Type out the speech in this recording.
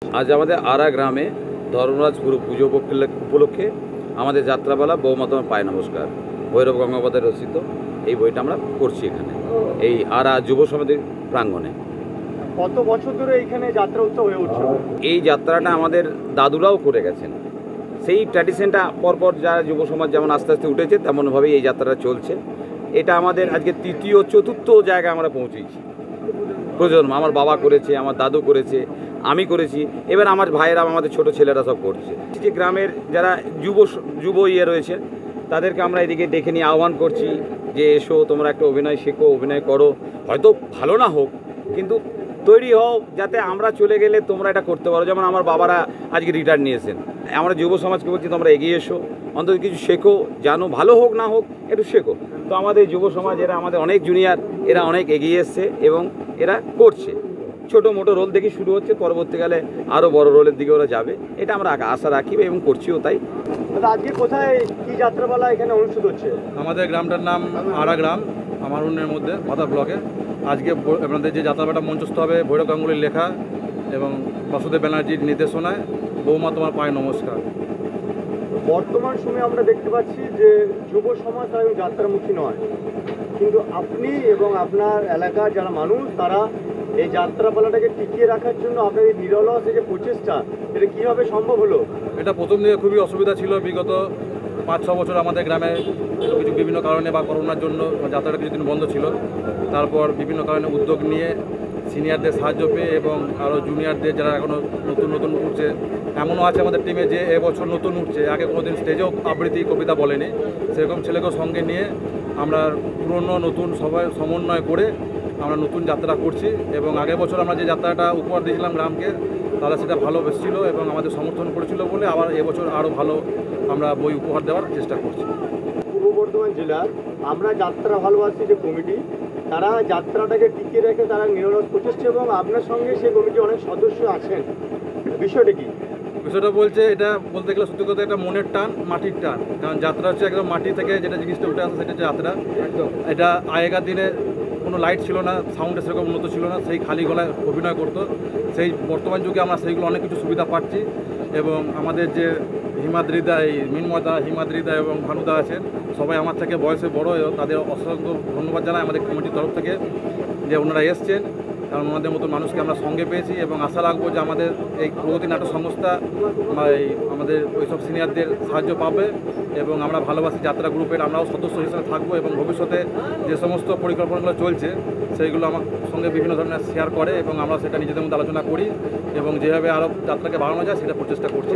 আজ আমাদের আরা গ্রামে ধর্মরাজপুর পুজো উপলক্ষে আমাদের যাত্রাপালা বৌমা তোমার পায় নমস্কার ভৈরব গঙ্গোপাধ্যায় রচিত এই বইটা আমরা করছি এখানে এই আরা যুব সমিতির প্রাঙ্গণে। কত বছর ধরে এইখানে যাত্রা উৎসব হয়ে উঠছে? এই যাত্রাটা আমাদের দাদুরাও করে গেছেন, সেই ট্র্যাডিশনটা পরপর যারা যুব সমাজ যেমন আস্তে আস্তে উঠেছে তেমনভাবেই এই যাত্রাটা চলছে। এটা আমাদের আজকে তৃতীয় চতুর্থ জায়গায় আমরা পৌঁছেছি। প্রজন্ম আমার বাবা করেছে, আমার দাদু করেছে, আমি করেছি, এবার আমার ভাইয়েরা আমাদের ছোট ছেলেরা সব করছে। যে গ্রামের যারা যুব রয়েছে তাদেরকে আমরা এদিকে ডেকে নিয়ে আহ্বান করছি যে এসো তোমরা একটা অভিনয় শেখো, অভিনয় করো, হয়তো ভালো না হোক কিন্তু তৈরি হও যাতে আমরা চলে গেলে তোমরা এটা করতে পারো। যেমন আমার বাবারা আজকে রিটায়ার নিয়েছেন, আমরা যুব সমাজকে বলছি তোমরা এগিয়ে এসো, অন্তত কিছু শেখো, জানো, ভালো হোক না হোক একটু শেখো। তো আমাদের যুব সমাজ এরা আমাদের অনেক জুনিয়র, এরা অনেক এগিয়ে এসছে এবং এরা করছে। ছোটো মোটো রোল দেখে শুরু হচ্ছে, পরবর্তীকালে আরও বড় রোলের দিকে ওরা যাবে, এটা আমরা আশা রাখি এবং করছিও তাই। আজকে কোথায় কি যাত্রাপালা এখানে অনুষ্ঠিত হচ্ছে? আমাদের গ্রামটার নাম আরা গ্রাম, আমারুনের মধ্যে ভাতা ব্লকে। আজকে আপনাদের যে যাত্রাপালাটা মঞ্চস্থ হবে ভৈরব গাঙ্গুলির লেখা এবং বাসুদেব ব্যানার্জির নির্দেশনায় বৌমা তোমার পায় নমস্কার। বর্তমান সময়ে আমরা দেখতে পাচ্ছি যে যুব সমাজ তারা যাত্রামুখী নয়, কিন্তু আপনি এবং আপনার এলাকার যারা মানুষ তারা এই যাত্রাপালাটাকে টিকিয়ে রাখার জন্য আপনার এই নিরলস যে প্রচেষ্টা, এটা কীভাবে সম্ভব হলো? এটা প্রথম দিকে খুবই অসুবিধা ছিল। বিগত 5-6 বছর আমাদের গ্রামে কিছু বিভিন্ন কারণে বা করোনার জন্য যাত্রাটা কিছুদিন বন্ধ ছিল। তারপর বিভিন্ন কারণে উদ্যোগ নিয়ে সিনিয়রদের সাহায্য পেয়ে এবং আরও জুনিয়রদের যারা এখনও নতুন উঠছে, এমনও আছে আমাদের টিমে যে এবছর নতুন উঠছে, আগে কোনোদিন স্টেজেও আবৃত্তি কবিতা বলেনি, সেরকম ছেলেকেও সঙ্গে নিয়ে আমরা পুরনো নতুন সবাই সমন্বয় করে আমরা নতুন যাত্রা করছি। এবং আগের বছর আমরা যে যাত্রাটা উপহার দিয়েছিলাম গ্রামকে, তারা সেটা ভালো বেসছিল এবং আমাদের সমর্থন করেছিল বলে আবার এবছর আরও ভালো আমরা বই উপহার দেওয়ার চেষ্টা করছি। পূর্ব বর্ধমান জেলার আমরা যাত্রা ভালোবাসি যে কমিটি, তারা যাত্রাটাকে টিকিয়ে রেখে তারা নিরলস প্রচেষ্টা এবং আপনার সঙ্গে সেই কমিটি অনেক সদস্য আছেন, বিষয়টা কি? বিষয়টা বলতে গেলে সত্যি কথা এটা মনের টান, মাটির টান। কারণ যাত্রা হচ্ছে একদম মাটি থেকে যেটা জিনিসটা উঠে আসে সেটা হচ্ছে যাত্রা। একদম এটা আগেকার দিনে কোনো লাইট ছিল না, সাউন্ডে সেরকম উন্নত ছিল না, সেই খালি গলায় অভিনয় করতো। সেই বর্তমান যুগে আমরা সেইগুলো অনেক কিছু সুবিধা পাচ্ছি এবং আমাদের যে হিমাদ্রিদা, এই মিনময়দা, হিমাদ্রিদা এবং ভানুদা আছেন, সবাই আমার থেকে বয়সে বড়, তাদের অসংখ্য ধন্যবাদ জানাই আমাদের কমিটির তরফ থেকে যে ওনারা এসছেন। কারণ ওনাদের মতো মানুষকে আমরা সঙ্গে পেয়েছি এবং আশা রাখবো যে আমাদের এই প্রগতি নাটক সংস্থা আমাদের ওইসব সিনিয়রদের সাহায্য পাবে এবং আমরা ভালোবাসি যাত্রা গ্রুপের আমরাও সদস্য হিসেবে থাকবো এবং ভবিষ্যতে যে সমস্ত পরিকল্পনাগুলো চলছে সেইগুলো আমার সঙ্গে বিভিন্ন ধরনের শেয়ার করে এবং আমরা সেটা নিজেদের মধ্যে আলোচনা করি এবং যেভাবে আরও যাত্রাকে বাড়ানো যায় সেটা প্রচেষ্টা করছি।